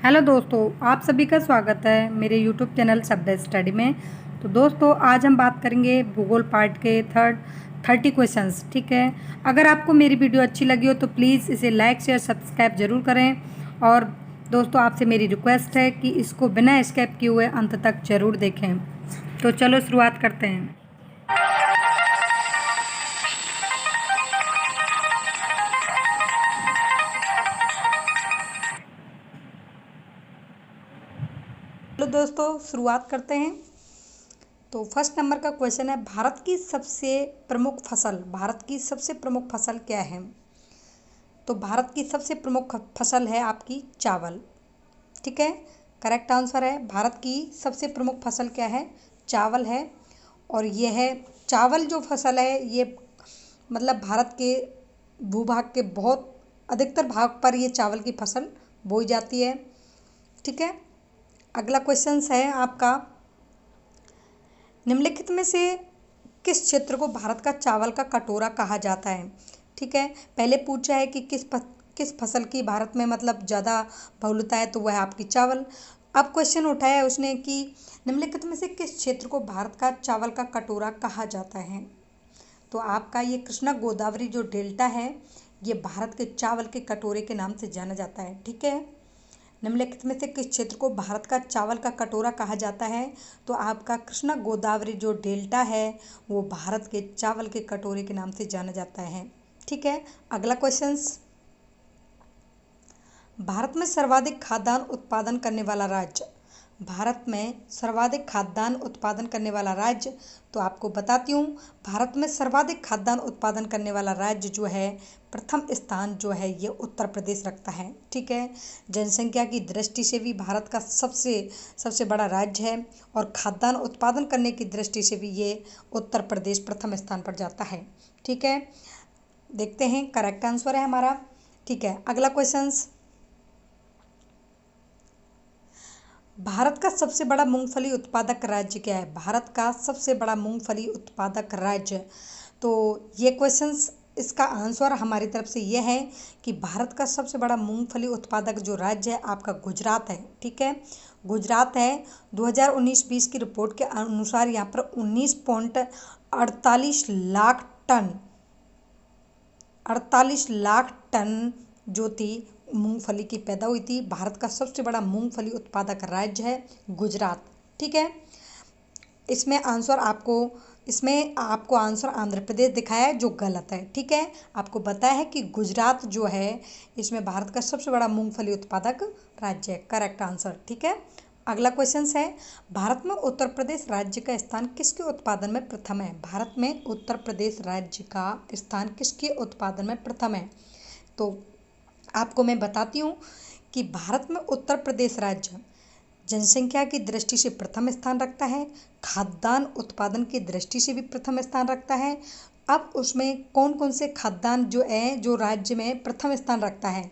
Hello दोस्तों, आप सभी का स्वागत है मेरे यूट्यूब चैनल शब्द स्टडी में। तो दोस्तों, आज हम बात करेंगे भूगोल पार्ट के 30 क्वेश्चंस। ठीक है। अगर आपको मेरी वीडियो अच्छी लगी हो तो प्लीज़ इसे लाइक शेयर सब्सक्राइब जरूर करें। और दोस्तों, आपसे मेरी रिक्वेस्ट है कि इसको बिना स्किप किए हुए अंत तक जरूर देखें। तो चलो शुरुआत करते हैं। चलो दोस्तों, शुरुआत करते हैं। तो फर्स्ट नंबर का क्वेश्चन है, भारत की सबसे प्रमुख फसल क्या है। तो भारत की सबसे प्रमुख फसल है आपकी चावल। ठीक है। करेक्ट आंसर है, भारत की सबसे प्रमुख फसल क्या है, चावल है। और यह है चावल जो फसल है, ये मतलब भारत के भूभाग के बहुत अधिकतर भाग पर ये चावल की फसल बोई जाती है। ठीक है। अगला क्वेश्चन है आपका, निम्नलिखित में से किस क्षेत्र को भारत का चावल का कटोरा कहा जाता है। ठीक है। पहले पूछा है कि किस फसल की भारत में मतलब ज़्यादा बहुलता है, तो वह है आपकी चावल। अब क्वेश्चन उठाया है उसने कि निम्नलिखित में से किस क्षेत्र को भारत का चावल का कटोरा कहा जाता है। तो आपका ये कृष्णा गोदावरी जो डेल्टा है, ये भारत के चावल के कटोरे के नाम से जाना जाता है। ठीक है। निम्नलिखित में से किस क्षेत्र को भारत का चावल का कटोरा कहा जाता है। तो आपका कृष्णा गोदावरी जो डेल्टा है, वो भारत के चावल के कटोरे के नाम से जाना जाता है। ठीक है। अगला क्वेश्चन, भारत में सर्वाधिक खाद्यान्न उत्पादन करने वाला राज्य। भारत में सर्वाधिक खाद्यान्न उत्पादन करने वाला राज्य, तो आपको बताती हूँ, भारत में सर्वाधिक खाद्यान्न उत्पादन करने वाला राज्य जो है, प्रथम स्थान जो है ये उत्तर प्रदेश रखता है। ठीक है। जनसंख्या की दृष्टि से भी भारत का सबसे सबसे बड़ा राज्य है, और खाद्यान्न उत्पादन करने की दृष्टि से भी ये उत्तर प्रदेश प्रथम स्थान पर जाता है। ठीक है। देखते हैं, करेक्ट आंसर है हमारा। ठीक है। अगला क्वेश्चन, भारत का सबसे बड़ा मूंगफली उत्पादक राज्य क्या है। भारत का सबसे बड़ा मूंगफली उत्पादक राज्य, तो ये क्वेश्चंस इसका आंसर हमारी तरफ से ये है कि भारत का सबसे बड़ा मूंगफली उत्पादक जो राज्य है आपका गुजरात है। ठीक है। गुजरात है। 2019-20 की रिपोर्ट के अनुसार यहाँ पर 19.48 लाख टन 48 लाख टन जो थी मूंगफली की पैदा हुई थी। भारत का सबसे बड़ा मूंगफली उत्पादक राज्य है गुजरात। ठीक है। इसमें आपको आंसर आंध्र प्रदेश दिखाया है, जो गलत है। ठीक है। आपको बताया है कि गुजरात जो है इसमें भारत का सबसे बड़ा मूंगफली उत्पादक राज्य है। Correct answer. ठीक है। अगला क्वेश्चन है, भारत में उत्तर प्रदेश राज्य का स्थान किसके उत्पादन में प्रथम है। भारत में उत्तर प्रदेश राज्य का स्थान किसके उत्पादन में प्रथम है। तो आपको मैं बताती हूँ कि भारत में उत्तर प्रदेश राज्य जनसंख्या की दृष्टि से प्रथम स्थान रखता है, खाद्यान्न उत्पादन की दृष्टि से भी प्रथम स्थान रखता है। अब उसमें कौन कौन से खाद्यान्न जो है जो राज्य में प्रथम स्थान रखता है,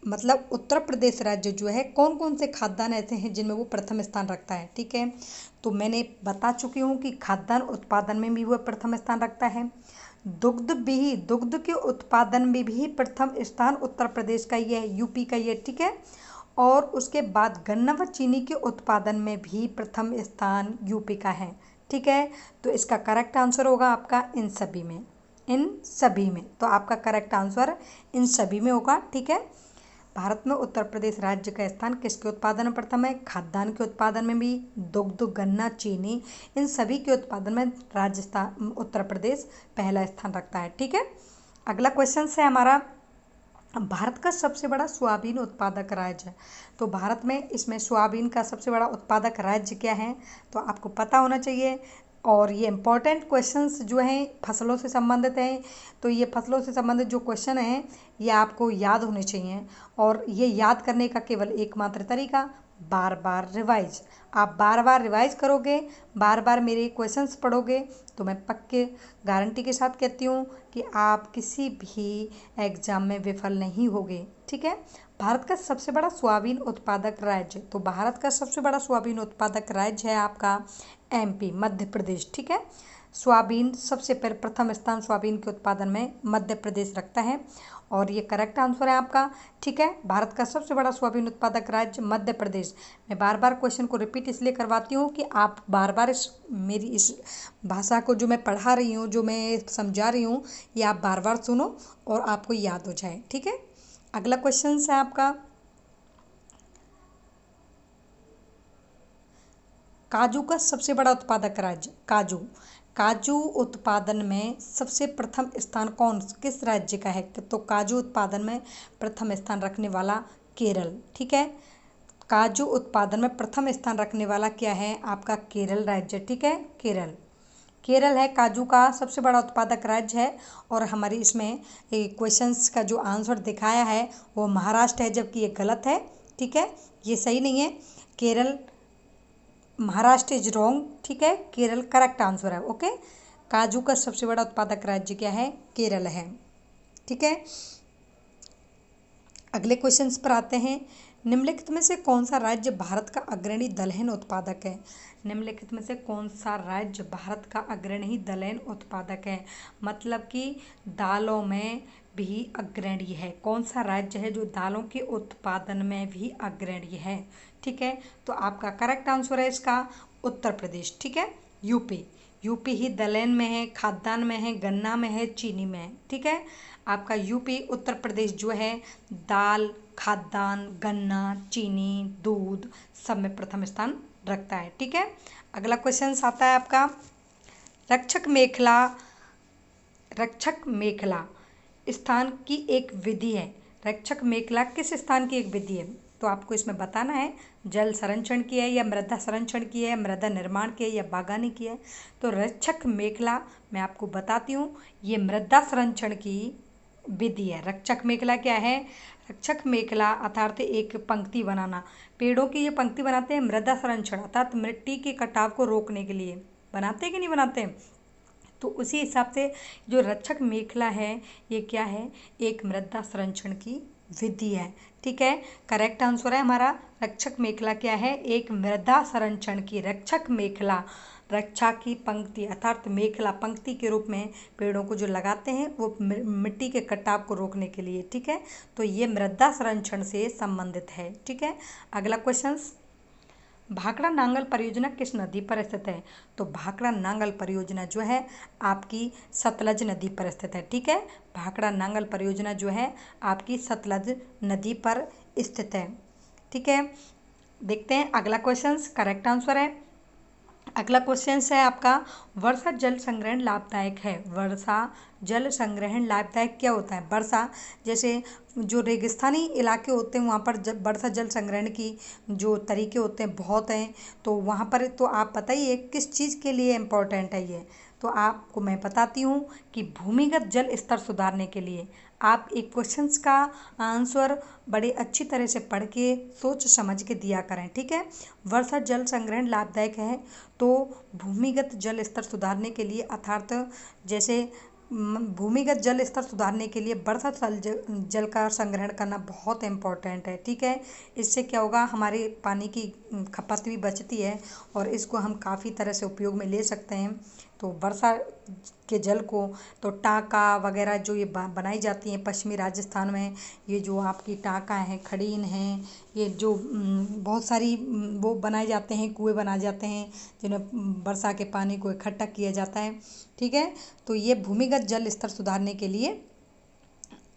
मतलब उत्तर प्रदेश राज्य जो है कौन कौन से खाद्यान्न ऐसे हैं जिनमें वो प्रथम स्थान रखता है। ठीक है। तो मैंने बता चुकी हूँ कि खाद्यान्न उत्पादन में भी वो प्रथम स्थान रखता है। दुग्ध के उत्पादन में भी प्रथम स्थान उत्तर प्रदेश का ही है, यूपी का ही है। ठीक है। और उसके बाद गन्ना व चीनी के उत्पादन में भी प्रथम स्थान यूपी का है। ठीक है। तो इसका करेक्ट आंसर होगा आपका इन सभी में। तो आपका करेक्ट आंसर इन सभी में होगा। ठीक है। भारत में उत्तर प्रदेश राज्य का स्थान किसके उत्पादन में प्रथम है, खाद्यान्न के उत्पादन में भी, दुग्ध गन्ना चीनी इन सभी के उत्पादन में राजस्थान उत्तर प्रदेश पहला स्थान रखता है। ठीक है। अगला क्वेश्चन है हमारा, भारत का सबसे बड़ा सोयाबीन उत्पादक राज्य। तो भारत में इसमें सोयाबीन का सबसे बड़ा उत्पादक राज्य क्या है, तो आपको पता होना चाहिए। और ये इंपॉर्टेंट क्वेश्चंस जो हैं फसलों से संबंधित हैं, तो ये फसलों से संबंधित जो क्वेश्चन हैं ये आपको याद होने चाहिए। और ये याद करने का केवल एकमात्र तरीका, बार बार रिवाइज। आप बार बार रिवाइज करोगे, बार बार मेरे क्वेश्चंस पढ़ोगे, तो मैं पक्के गारंटी के साथ कहती हूँ कि आप किसी भी एग्जाम में विफल नहीं होगे। ठीक है। भारत का सबसे बड़ा सोयाबीन उत्पादक राज्य, तो भारत का सबसे बड़ा सोयाबीन उत्पादक राज्य है आपका एमपी, मध्य प्रदेश। ठीक है। सोयाबीन सबसे प्रथम स्थान सोयाबीन के उत्पादन में मध्य प्रदेश रखता है और ये करेक्ट आंसर है आपका। ठीक है, भारत का सबसे बड़ा सोयाबीन उत्पादक राज्य मध्य प्रदेश। मैं बार बार क्वेश्चन को रिपीट इसलिए करवाती हूँ कि आप बार बार मेरी इस भाषा को जो मैं पढ़ा रही हूँ, जो मैं समझा रही हूँ, ये आप बार बार सुनो और आपको याद हो जाए। ठीक है, अगला क्वेश्चन है आपका, काजू का सबसे बड़ा उत्पादक राज्य। काजू उत्पादन में सबसे प्रथम स्थान किस राज्य का है? तो काजू उत्पादन में प्रथम स्थान रखने वाला केरल। ठीक है, काजू उत्पादन में प्रथम स्थान रखने वाला क्या है? आपका केरल राज्य। ठीक है, केरल है काजू का सबसे बड़ा उत्पादक राज्य है। और हमारी इसमें क्वेश्चंस का जो आंसर दिखाया है वो महाराष्ट्र है, जबकि ये गलत है। ठीक है, ये सही नहीं है। Kerala, Maharashtra is wrong. ठीक है, केरल करेक्ट आंसर है। ओके, काजू का सबसे बड़ा उत्पादक राज्य क्या है? केरल है। ठीक है, अगले क्वेश्चंस पर आते हैं। निम्नलिखित में से कौन सा राज्य भारत का अग्रणी दलहन उत्पादक है? निम्नलिखित में से कौन सा राज्य भारत का अग्रणी दलहन उत्पादक है? मतलब कि दालों में भी अग्रणी है। कौन सा राज्य है जो दालों के उत्पादन में भी अग्रणी है? ठीक है, तो आपका करेक्ट आंसर है इसका उत्तर प्रदेश। ठीक है, यूपी ही दलहन में है, खाद्यान्न में है, गन्ना में है, चीनी में है। ठीक है, आपका यूपी उत्तर प्रदेश जो है दाल, खाद्यान्न, गन्ना, चीनी, दूध सब में प्रथम स्थान रखता है। ठीक है, अगला क्वेश्चन आता है आपका, रक्षक मेखला स्थान की एक विधि है। रक्षक मेखला किस स्थान की एक विधि है? तो आपको इसमें बताना है जल संरक्षण की है या मृदा संरक्षण की है, मृदा निर्माण की है या बागवानी की है। तो रक्षक मेखला मैं आपको बताती हूँ, ये मृदा संरक्षण की विधि है। रक्षक मेखला क्या है? रक्षक मेखला अर्थात एक पंक्ति बनाना, पेड़ों की ये पंक्ति बनाते हैं मृदा संरक्षण अर्थात मिट्टी के कटाव को रोकने के लिए। बनाते हैं कि नहीं बनाते? तो उसी हिसाब से जो रक्षक मेखला है ये क्या है? एक मृदा संरक्षण की विधि है। ठीक है, करेक्ट आंसर है हमारा रक्षक मेखला क्या है? एक मृदा संरक्षण की। रक्षक मेखला रक्षा की पंक्ति अर्थात मेखला पंक्ति के रूप में पेड़ों को जो लगाते हैं वो मिट्टी के कटाव को रोकने के लिए। ठीक है, तो ये मृदा संरक्षण से संबंधित है। ठीक है, अगला क्वेश्चन, भाखड़ा नांगल परियोजना किस नदी पर स्थित है? तो भाखड़ा नांगल परियोजना जो है आपकी सतलज नदी पर स्थित है। ठीक है, भाखड़ा नांगल परियोजना जो है आपकी सतलज नदी पर स्थित है। ठीक है, देखते हैं अगला क्वेश्चन, करेक्ट आंसर है। अगला क्वेश्चन है आपका, वर्षा जल संग्रहण लाभदायक है। वर्षा जल संग्रहण लाभदायक क्या होता है? वर्षा जैसे जो रेगिस्तानी इलाके होते हैं वहाँ पर वर्षा जल संग्रहण की जो तरीके होते हैं बहुत हैं। तो वहाँ पर तो आप बताइए किस चीज़ के लिए इम्पोर्टेंट है ये? तो आपको मैं बताती हूँ कि भूमिगत जल स्तर सुधारने के लिए। आप एक क्वेश्चंस का आंसर बड़े अच्छी तरह से पढ़ के सोच समझ के दिया करें। ठीक है, वर्षा जल संग्रहण लाभदायक है तो भूमिगत जल स्तर सुधारने के लिए अर्थात जैसे भूमिगत जल स्तर सुधारने के लिए वर्षा जल का संग्रहण करना बहुत इम्पोर्टेंट है। ठीक है, इससे क्या होगा, हमारे पानी की खपत भी बचती है और इसको हम काफ़ी तरह से उपयोग में ले सकते हैं। तो वर्षा के जल को तो टाका वगैरह जो ये बनाई जाती हैं पश्चिमी राजस्थान में, ये जो आपकी टाका हैं, खड़ीन हैं, ये जो बहुत सारी वो बनाए जाते हैं, कुएं बनाए जाते हैं जिन्हें वर्षा के पानी को इकट्ठा किया जाता है। ठीक है, तो ये भूमिगत जल स्तर सुधारने के लिए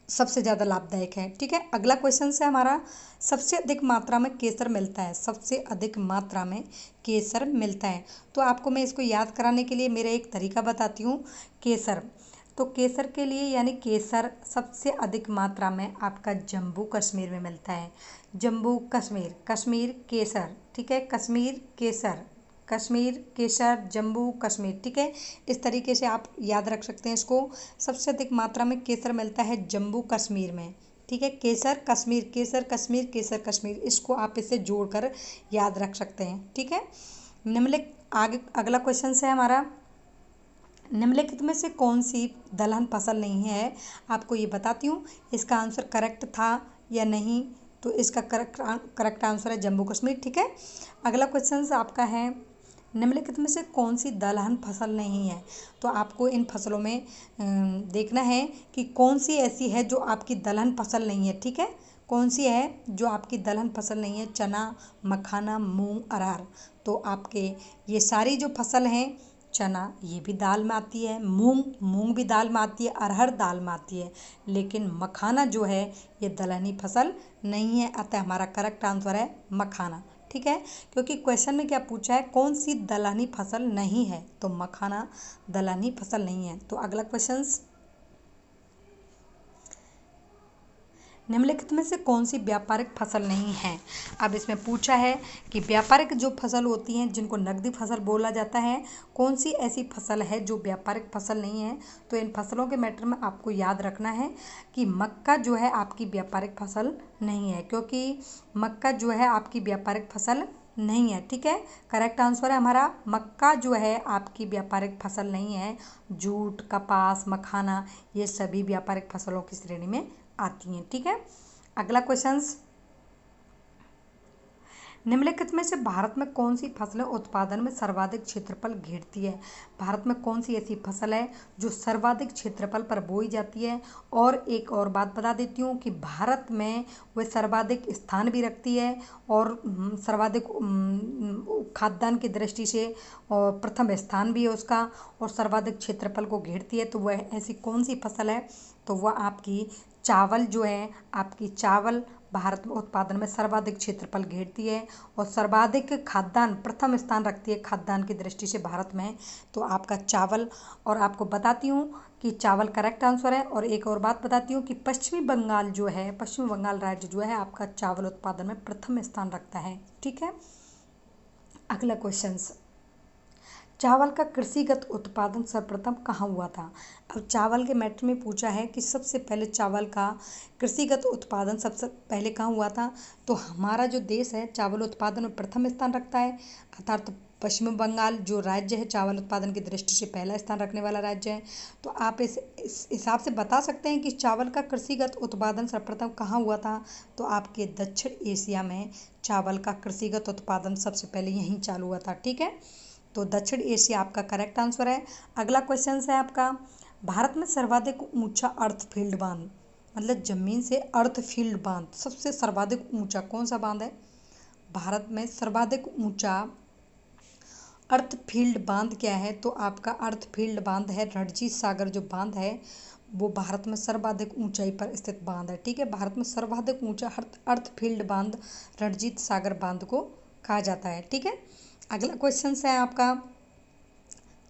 सबसे ज़्यादा लाभदायक है। ठीक है, अगला क्वेश्चन है हमारा, सबसे अधिक मात्रा में केसर मिलता है। सबसे अधिक मात्रा में केसर मिलता है। तो आपको मैं इसको याद कराने के लिए मेरा एक तरीका बताती हूँ। केसर, तो केसर के लिए यानी केसर सबसे अधिक मात्रा में आपका जम्मू कश्मीर में मिलता है। जम्मू कश्मीर, कश्मीर केसर। ठीक है, कश्मीर केसर, कश्मीर केसर, जम्मू कश्मीर। ठीक है, इस तरीके से आप याद रख सकते हैं इसको। सबसे अधिक मात्रा में केसर मिलता है जम्मू कश्मीर में। ठीक है, केसर कश्मीर, केसर कश्मीर, केसर कश्मीर, इसको आप इससे जोड़कर याद रख सकते हैं। ठीक है, निम्नलिखित आगे अगला क्वेश्चन है हमारा, निम्नलिखित में से कौन सी दलहन फसल नहीं है? आपको ये बताती हूँ इसका आंसर करेक्ट था या नहीं। तो इसका करेक्ट आंसर है जम्मू कश्मीर। ठीक है, अगला क्वेश्चन आपका है, निम्नलिखित में से कौन सी दलहन फसल नहीं है। तो आपको इन फसलों में देखना है कि कौन सी ऐसी है जो आपकी दलहन फसल नहीं है। ठीक है, कौन सी है जो आपकी दलहन फसल नहीं है। चना, मखाना, मूंग, अरहर। तो आपके ये सारी जो फसल हैं, चना ये भी दाल में आती है, मूंग भी दाल में आती है, अरहर दाल में आती है, लेकिन मखाना जो है ये दलहनी फसल नहीं है। अतः हमारा करेक्ट आंसर है मखाना। ठीक है, क्योंकि क्वेश्चन में क्या पूछा है, कौन सी दलहनी फसल नहीं है, तो मखाना दलहनी फसल नहीं है। तो अगला क्वेश्चन, निम्नलिखित में से कौन सी व्यापारिक फसल नहीं है। अब इसमें पूछा है कि व्यापारिक जो फसल होती हैं जिनको नकदी फसल बोला जाता है, कौन सी ऐसी फसल है जो व्यापारिक फसल नहीं है। तो इन फसलों के मैटर में आपको याद रखना है कि मक्का जो है आपकी व्यापारिक फसल नहीं है, क्योंकि मक्का जो है आपकी व्यापारिक फसल नहीं है। ठीक है, करेक्ट आंसर है हमारा मक्का जो है आपकी व्यापारिक फसल नहीं है। जूट, कपास, मखाना ये सभी व्यापारिक फसलों की श्रेणी में आती हैं। ठीक है, अगला क्वेश्चन, निम्नलिखित में से भारत में कौन सी फसलें उत्पादन में सर्वाधिक क्षेत्रफल घेरती है। भारत में कौन सी ऐसी फसल है जो सर्वाधिक क्षेत्रफल पर बोई जाती है। और एक और बात बता देती हूँ कि भारत में वह सर्वाधिक स्थान भी रखती है और सर्वाधिक खाद्यान्न की दृष्टि से और प्रथम स्थान भी है उसका, और सर्वाधिक क्षेत्रफल को घेरती है। तो वह ऐसी कौन सी फसल है, तो वह आपकी चावल जो है, आपकी चावल भारत में उत्पादन में सर्वाधिक क्षेत्रफल घेरती है और सर्वाधिक खाद्यान्न प्रथम स्थान रखती है खाद्यान्न की दृष्टि से भारत में, तो आपका चावल। और आपको बताती हूँ कि चावल करेक्ट आंसर है। और एक और बात बताती हूँ कि पश्चिमी बंगाल जो है, पश्चिम बंगाल राज्य जो है आपका चावल उत्पादन में प्रथम स्थान रखता है। ठीक है, अगला क्वेश्चन, चावल का कृषिगत उत्पादन सर्वप्रथम कहाँ हुआ था। अब चावल के मैटर में पूछा है कि सबसे पहले चावल का कृषिगत उत्पादन सबसे पहले कहाँ हुआ था। तो हमारा जो देश है चावल उत्पादन में प्रथम स्थान रखता है, अर्थात पश्चिम बंगाल जो राज्य है चावल उत्पादन की दृष्टि से पहला स्थान रखने वाला राज्य है। तो आप इस हिसाब से बता सकते हैं कि चावल का कृषिगत उत्पादन सर्वप्रथम कहाँ हुआ था। तो आपके दक्षिण एशिया में चावल का कृषिगत उत्पादन सबसे पहले यहीं चालू हुआ था। ठीक है, तो दक्षिण एशिया आपका करेक्ट आंसर है। अगला क्वेश्चन है आपका, भारत में सर्वाधिक ऊंचा अर्थ फील्ड बांध, मतलब जमीन से अर्थ फील्ड बांध सबसे सर्वाधिक ऊंचा कौन सा बांध है। भारत में सर्वाधिक ऊंचा अर्थ फील्ड बांध क्या है, तो आपका अर्थ फील्ड बांध है रणजीत सागर जो बांध है वो भारत में सर्वाधिक ऊंचाई पर स्थित बांध है। ठीक है, भारत में सर्वाधिक ऊंचा अर्थ फील्ड बांध रणजीत सागर बांध को कहा जाता है। ठीक है, अगला क्वेश्चन है आपका,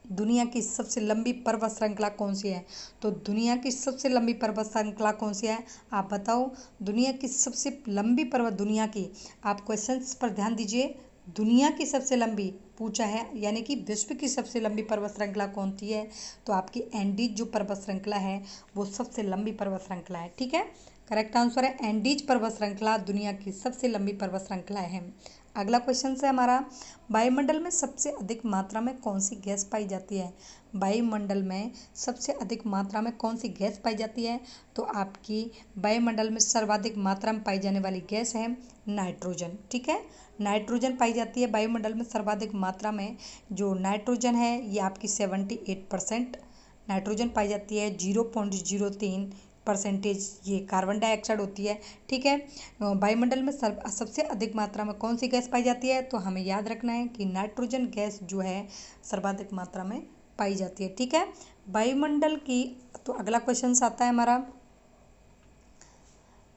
दुनिया की सबसे लंबी पर्वत श्रृंखला कौन सी है। तो दुनिया की सबसे लंबी पर्वत श्रृंखला कौन सी है, आप बताओ। दुनिया की सबसे लंबी पर्वत, दुनिया की, आप क्वेश्चन पर ध्यान दीजिए, दुनिया की सबसे लंबी पूछा है, यानी कि विश्व की सबसे लंबी पर्वत श्रृंखला कौन सी है। तो आपकी एंडीज जो पर्वत श्रृंखला है वो सबसे लंबी पर्वत श्रृंखला है। ठीक है, करेक्ट आंसर है एंडीज पर्वत श्रृंखला दुनिया की सबसे लंबी पर्वत श्रृंखला है। अगला क्वेश्चन है हमारा, वायुमंडल में सबसे अधिक मात्रा में कौन सी गैस पाई जाती है। वायुमंडल में सबसे अधिक मात्रा में कौन सी गैस पाई जाती है। तो आपकी वायुमंडल में सर्वाधिक मात्रा में पाई जाने वाली गैस है नाइट्रोजन। ठीक है, नाइट्रोजन पाई जाती है वायुमंडल में सर्वाधिक मात्रा में। जो नाइट्रोजन है ये आपकी 78% नाइट्रोजन पाई जाती है, 0.03% ये कार्बन डाइऑक्साइड होती है। ठीक है, वायुमंडल में सबसे अधिक मात्रा में कौन सी गैस पाई जाती है, तो हमें याद रखना है कि नाइट्रोजन गैस जो है सर्वाधिक मात्रा में पाई जाती है। ठीक है, वायुमंडल की, तो अगला क्वेश्चन आता है हमारा,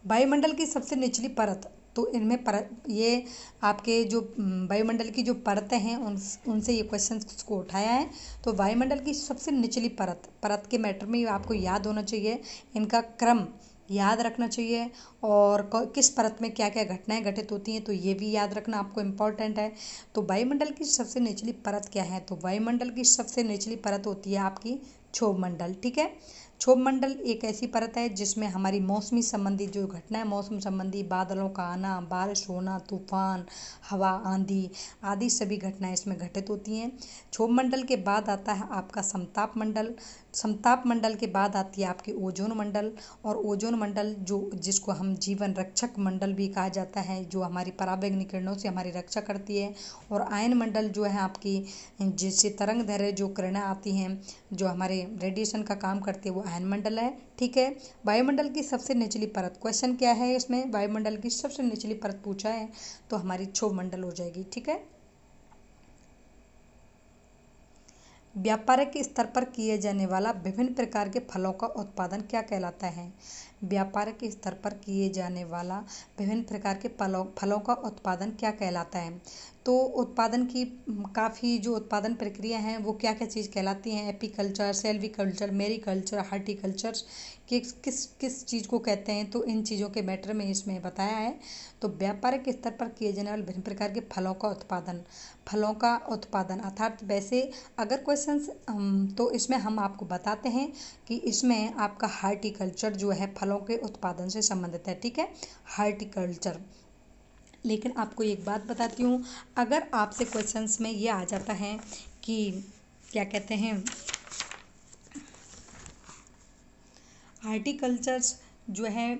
वायुमंडल की सबसे निचली परत। तो इनमें परत, ये आपके जो वायुमंडल की जो परतें हैं उनसे ये क्वेश्चन को उठाया है। तो वायुमंडल की सबसे निचली परत के मैटर में आपको याद होना चाहिए, इनका क्रम याद रखना चाहिए और किस परत में क्या क्या घटनाएं घटित होती हैं, तो ये भी याद रखना आपको इम्पोर्टेंट है। तो वायुमंडल की सबसे निचली परत क्या है, तो वायुमंडल की सबसे निचली परत होती है आपकी क्षोभ मंडल। ठीक है, क्षोभ मंडल एक ऐसी परत है जिसमें हमारी मौसमी संबंधी जो घटना है, मौसम संबंधी, बादलों का आना, बारिश होना, तूफान, हवा, आंधी आदि सभी घटनाएं इसमें घटित होती हैं। क्षोभ मंडल के बाद आता है आपका समताप मंडल। समताप मंडल के बाद आती है आपकी ओजोन मंडल, और ओजोन मंडल जो जिसको हम जीवन रक्षक मंडल भी कहा जाता है, जो हमारी पराबैंगनी किरणों से हमारी रक्षा करती है। और आयन मंडल जो है आपकी, जिससे तरंग दैर्घ्य जो किरणें आती हैं जो हमारे रेडिएशन का काम करती है, वो आयन मंडल है। ठीक है। वायुमंडल की सबसे निचली परत, क्वेश्चन क्या है इसमें, वायुमंडल की सबसे निचली परत पूछा है तो हमारी क्षोभ मंडल हो जाएगी। ठीक है। व्यापारिक स्तर पर किए जाने वाला विभिन्न प्रकार के फलों का उत्पादन क्या कहलाता है। व्यापारिक स्तर पर किए जाने वाला विभिन्न प्रकार के फलों का उत्पादन क्या कहलाता है। तो उत्पादन की काफ़ी जो उत्पादन प्रक्रिया हैं वो क्या क्या चीज़ कहलाती हैं, एपीकल्चर, सेल्वीकल्चर, मेरीकल्चर, हार्टिकल्चर, किस किस किस चीज़ को कहते हैं, तो इन चीज़ों के मैटर में इसमें बताया है। तो व्यापारिक स्तर पर किए जाने वाले विभिन्न प्रकार के फलों का उत्पादन अर्थात वैसे अगर क्वेश्चंस तो इसमें हम आपको बताते हैं कि इसमें आपका हार्टिकल्चर जो है फलों के उत्पादन से संबंधित है। ठीक है, हार्टिकल्चर। लेकिन आपको एक बात बताती हूँ, अगर आपसे क्वेश्चंस में ये आ जाता है कि क्या कहते हैं, हार्टिकल्चर्स जो है,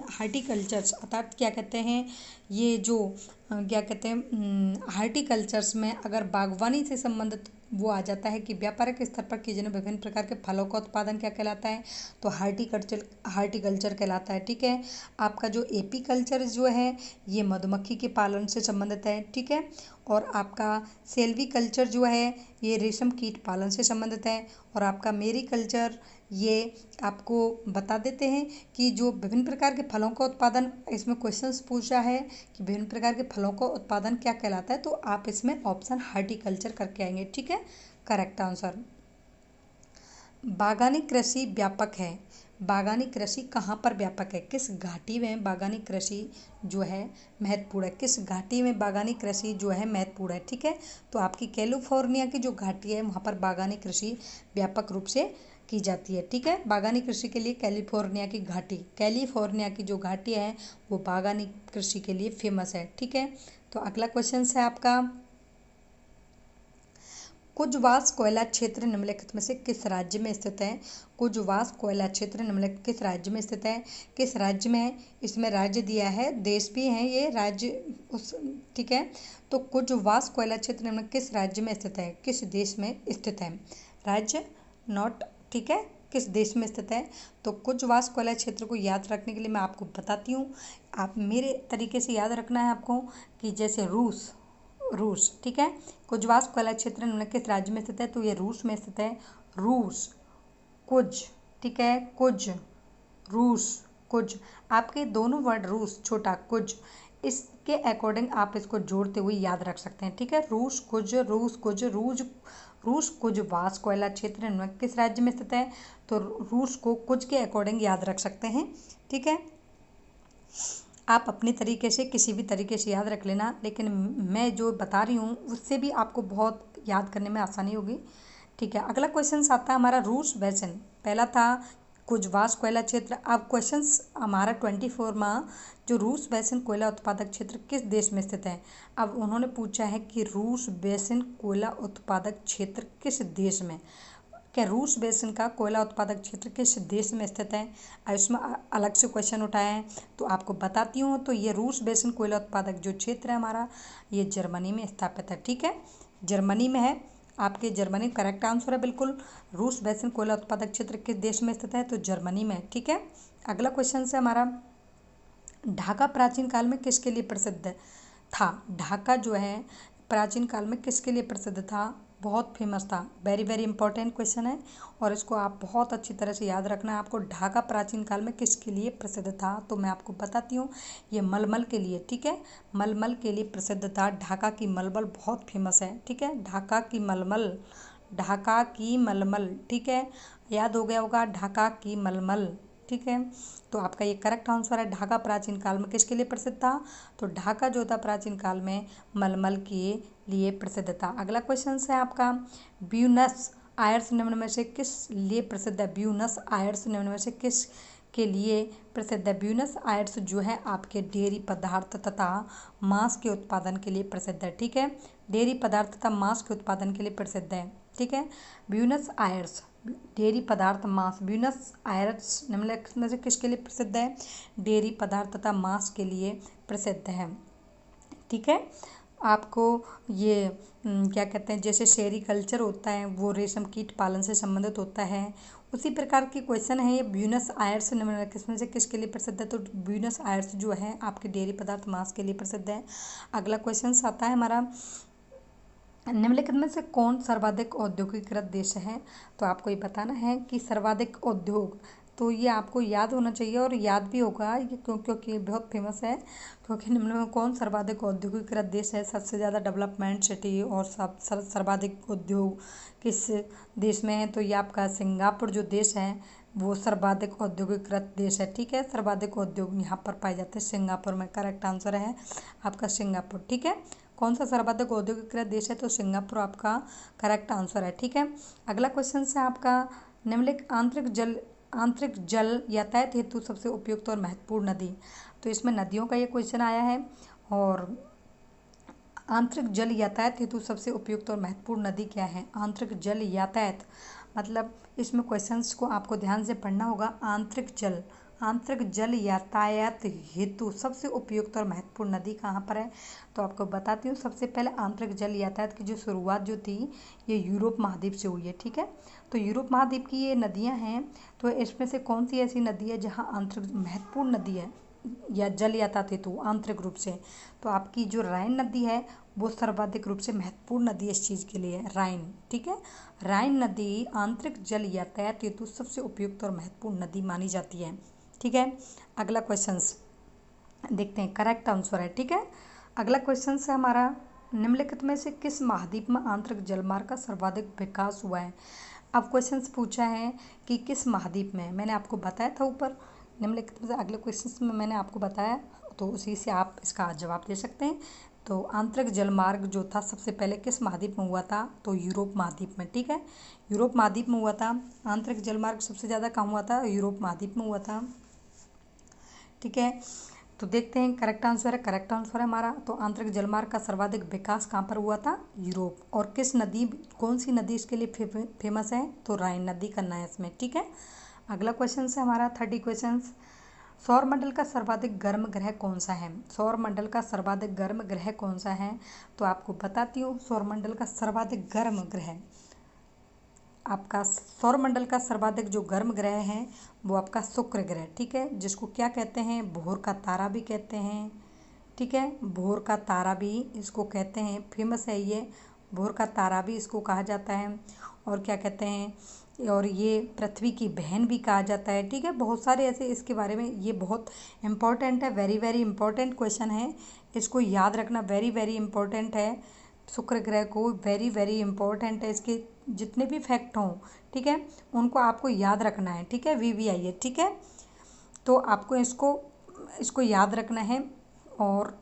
हार्टिकल्चर्स अर्थात क्या कहते हैं, ये जो क्या कहते हैं, हार्टिकल्चर्स में अगर बागवानी से संबंधित वो आ जाता है कि व्यापारिक स्तर पर किए जाने विभिन्न प्रकार के फलों का उत्पादन क्या कहलाता है, तो हार्टिकल्चर कहलाता है। ठीक है। आपका जो एपीकल्चर जो है ये मधुमक्खी के पालन से संबंधित है। ठीक है। और आपका सेल्वीकल्चर जो है ये रेशम कीट पालन से संबंधित है। और आपका मेरीकल्चर ये आपको बता देते हैं कि जो विभिन्न प्रकार के फलों का उत्पादन, इसमें क्वेश्चंस पूछा है कि विभिन्न प्रकार के फलों का उत्पादन क्या कहलाता है, तो आप इसमें ऑप्शन हार्टिकल्चर करके आएंगे। ठीक है, करेक्ट आंसर। बागानी कृषि व्यापक है। बागानी कृषि कहाँ पर व्यापक है, किस घाटी में बागानी कृषि जो है महत्वपूर्ण है, किस घाटी में बागानी कृषि जो है महत्वपूर्ण है। ठीक है, तो आपकी कैलिफोर्निया की जो घाटी है वहाँ पर बागानी कृषि व्यापक रूप से की जाती है। ठीक है, बागानी कृषि के लिए कैलिफोर्निया की जो घाटी है वो बागानी कृषि के लिए फेमस है। ठीक है, तो अगला क्वेश्चन है आपका, कुजवास कोयला क्षेत्र निम्नलिखित में से किस राज्य में स्थित है। कुजवास कोयला क्षेत्र निम्नलिखित किस राज्य में स्थित है, किस राज्य में है, इसमें राज्य दिया है, देश भी है ये राज्य उस। ठीक है, तो कुजवास कोयला क्षेत्र निम्नलिखित किस राज्य में स्थित है, किस देश में स्थित है, राज्य नॉट। ठीक है, किस देश में स्थित है। तो कुजवास कोयला क्षेत्र को याद रखने के लिए मैं आपको बताती हूँ, आप मेरे तरीके से याद रखना है आपको कि जैसे रूस। ठीक है, कुजवास कोयला क्षेत्र निम्नलिखित राज्य में स्थित है, तो ये रूस में स्थित है। रूस, कुज। ठीक है, कुज, रूस, कुज। आपके दोनों वर्ड रूस छोटा कुज, इसके अकॉर्डिंग आप इसको जोड़ते हुए याद रख सकते हैं। ठीक है, रूस कुज, रूस कुज, रूस कुजवास कोयला क्षेत्र निम्नलिखित किस राज्य में स्थित है, तो रूस को कुज के अकॉर्डिंग याद रख सकते हैं। ठीक है, आप अपने तरीके से किसी भी तरीके से याद रख लेना, लेकिन मैं जो बता रही हूँ उससे भी आपको बहुत याद करने में आसानी होगी। ठीक है, अगला क्वेश्चन आता है हमारा रूस बेसिन। पहला था कुजवास कोयला क्षेत्र, अब क्वेश्चंस हमारा 24 में जो रूस बेसिन कोयला उत्पादक क्षेत्र किस देश में स्थित है। अब उन्होंने पूछा है कि रूस बेसिन कोयला उत्पादक क्षेत्र किस देश में, क्या रूस बेसिन का कोयला उत्पादक क्षेत्र किस देश में स्थित है, इसमें अलग से क्वेश्चन उठाया है तो आपको बताती हूँ। तो ये रूस बेसिन कोयला उत्पादक जो क्षेत्र है हमारा, ये जर्मनी में स्थापित है। ठीक है, जर्मनी में है, आपके जर्मनी करेक्ट आंसर है बिल्कुल। रूस बेसिन कोयला उत्पादक क्षेत्र किस देश में स्थित है, तो जर्मनी में। ठीक है, अगला क्वेश्चन है हमारा, ढाका प्राचीन काल में किसके लिए प्रसिद्ध था। ढाका जो है प्राचीन काल में किसके लिए प्रसिद्ध था, बहुत फेमस था। वेरी वेरी इंपॉर्टेंट क्वेश्चन है और इसको आप बहुत अच्छी तरह से याद रखना है आपको। ढाका प्राचीन काल में किसके लिए प्रसिद्ध था, तो मैं आपको बताती हूँ, ये मलमल के लिए। ठीक है, मलमल के लिए प्रसिद्ध था। ढाका की मलमल बहुत फेमस है। ठीक है, ढाका की मलमल, ढाका की मलमल। ठीक है, याद हो गया होगा, ढाका की मलमल। ठीक है, तो आपका ये करेक्ट आंसर है। ढाका प्राचीन काल में किसके लिए प्रसिद्ध था, तो ढाका जो था प्राचीन काल में मलमल के लिए प्रसिद्ध था। अगला क्वेश्चन है आपका, ब्यूनस आयर्स निम्न में से किस लिए प्रसिद्ध है? ब्यूनस आयर्स निम्न में से किस के लिए प्रसिद्ध है? ब्यूनस आयर्स जो है आपके डेयरी पदार्थ तथा मांस के उत्पादन के लिए प्रसिद्ध है। ठीक है, डेयरी पदार्थ तथा मांस के उत्पादन के लिए प्रसिद्ध है। ठीक है, ब्यूनस आयर्स डेयरी पदार्थ मांस, ब्यूनस आयर्स निम्नलिखित में से किसके लिए प्रसिद्ध है? डेयरी पदार्थ तथा मांस के लिए प्रसिद्ध है। ठीक है, आपको ये क्या कहते हैं, जैसे सेरीकल्चर होता है वो रेशम कीट पालन से संबंधित होता है, उसी प्रकार की क्वेश्चन है ये। ब्यूनस आयर्स निम्नलिखित में से किसके लिए प्रसिद्ध है? तो ब्यूनस आयर्स जो है आपके डेयरी पदार्थ मांस के लिए प्रसिद्ध है। अगला क्वेश्चन आता है हमारा, निम्नलिखित में से कौन सर्वाधिक औद्योगिकृत देश है? तो आपको ये बताना है कि सर्वाधिक उद्योग, तो ये आपको याद होना चाहिए और याद भी होगा ये क्योंकि बहुत फेमस है। क्योंकि निम्न में कौन सर्वाधिक औद्योगिकृत देश है? सबसे ज़्यादा डेवलपमेंट सिटी और सर्वाधिक उद्योग किस देश में है? तो ये आपका सिंगापुर जो देश है वो सर्वाधिक औद्योगिकृत देश है। ठीक है, सर्वाधिक उद्योग यहाँ पर पाए जाते हैं सिंगापुर में। करेक्ट आंसर है आपका सिंगापुर। ठीक है, कौन सा सर्वाधिक औद्योगिकृत देश है? तो सिंगापुर आपका करेक्ट आंसर है। ठीक है, अगला क्वेश्चन है आपका, निम्नलिखित आंतरिक जल यातायात हेतु सबसे उपयुक्त और महत्वपूर्ण नदी। तो इसमें नदियों का ये क्वेश्चन आया है। और आंतरिक जल यातायात हेतु सबसे उपयुक्त और महत्वपूर्ण नदी क्या है? आंतरिक जल यातायात मतलब इसमें क्वेश्चंस को आपको ध्यान से पढ़ना होगा। आंतरिक जल यातायात हेतु सबसे उपयुक्त और महत्वपूर्ण नदी कहाँ पर है? तो आपको बताती हूँ। सबसे पहले आंतरिक जल यातायात की जो शुरुआत जो थी ये यूरोप महाद्वीप से हुई है। ठीक है, तो यूरोप महाद्वीप की ये नदियाँ हैं। तो इसमें से कौन सी ऐसी नदी है जहाँ आंतरिक महत्वपूर्ण नदी है या जल यातायात हेतु आंतरिक रूप से? तो आपकी जो राइन नदी है वो सर्वाधिक रूप से महत्वपूर्ण नदी इस चीज़ के लिए है, राइन। ठीक है, राइन नदी आंतरिक जल यातायात हेतु सबसे उपयुक्त और महत्वपूर्ण नदी मानी जाती है। ठीक है, अगला क्वेश्चन देखते हैं, करेक्ट आंसर है। ठीक है, अगला क्वेश्चन है हमारा, निम्नलिखित में से किस महाद्वीप में आंतरिक जलमार्ग का सर्वाधिक विकास हुआ है? अब क्वेश्चन पूछा है कि किस महाद्वीप में, मैंने आपको बताया था ऊपर। निम्नलिखित में से अगले क्वेश्चन में मैंने आपको बताया, तो उसी से आप इसका जवाब दे सकते हैं। तो आंतरिक जलमार्ग जो था सबसे पहले किस महाद्वीप में हुआ था? तो यूरोप महाद्वीप में। ठीक है, यूरोप महाद्वीप में हुआ था। आंतरिक जलमार्ग सबसे ज़्यादा कहाँ हुआ था? यूरोप महाद्वीप में हुआ था। ठीक है, तो देखते हैं करेक्ट आंसर है। करेक्ट आंसर है हमारा, तो आंतरिक जलमार्ग का सर्वाधिक विकास कहाँ पर हुआ था? यूरोप। और किस नदी, कौन सी नदी इसके लिए फेमस है? तो राइन नदी करना है इसमें। ठीक है, अगला क्वेश्चन है हमारा 30 क्वेश्चन, सौरमंडल का सर्वाधिक गर्म ग्रह कौन सा है? सौरमंडल का सर्वाधिक गर्म ग्रह कौन सा है? तो आपको बताती हूँ, सौरमंडल का सर्वाधिक गर्म ग्रह, आपका सौरमंडल का सर्वाधिक जो गर्म ग्रह है वो आपका शुक्र ग्रह। ठीक है, जिसको क्या कहते हैं? भोर का तारा भी कहते हैं। ठीक है, भोर का तारा भी इसको कहते हैं, फेमस है ये, भोर का तारा भी इसको कहा जाता है। और क्या कहते हैं, और ये पृथ्वी की बहन भी कहा जाता है। ठीक है, बहुत सारे ऐसे इसके बारे में, ये बहुत इम्पोर्टेंट है, वेरी वेरी इंपॉर्टेंट क्वेश्चन है, इसको याद रखना, वेरी वेरी इंपॉर्टेंट है। शुक्र ग्रह को वेरी वेरी इंपॉर्टेंट है, इसके जितने भी फैक्ट हों, ठीक है, उनको आपको याद रखना है। ठीक है, VVI है। ठीक है, तो आपको इसको याद रखना है। और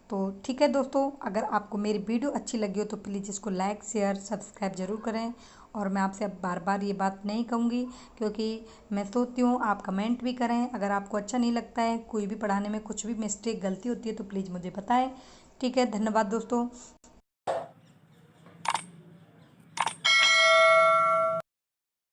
तो ठीक है दोस्तों, अगर आपको मेरी वीडियो अच्छी लगी हो तो प्लीज़ इसको लाइक शेयर सब्सक्राइब ज़रूर करें। और मैं आपसे अब बार बार ये बात नहीं कहूँगी, क्योंकि मैं सोचती हूँ आप कमेंट भी करें। अगर आपको अच्छा नहीं लगता है, कोई भी पढ़ाने में कुछ भी मिस्टेक गलती होती है तो प्लीज़ मुझे बताएं। ठीक है, धन्यवाद दोस्तों।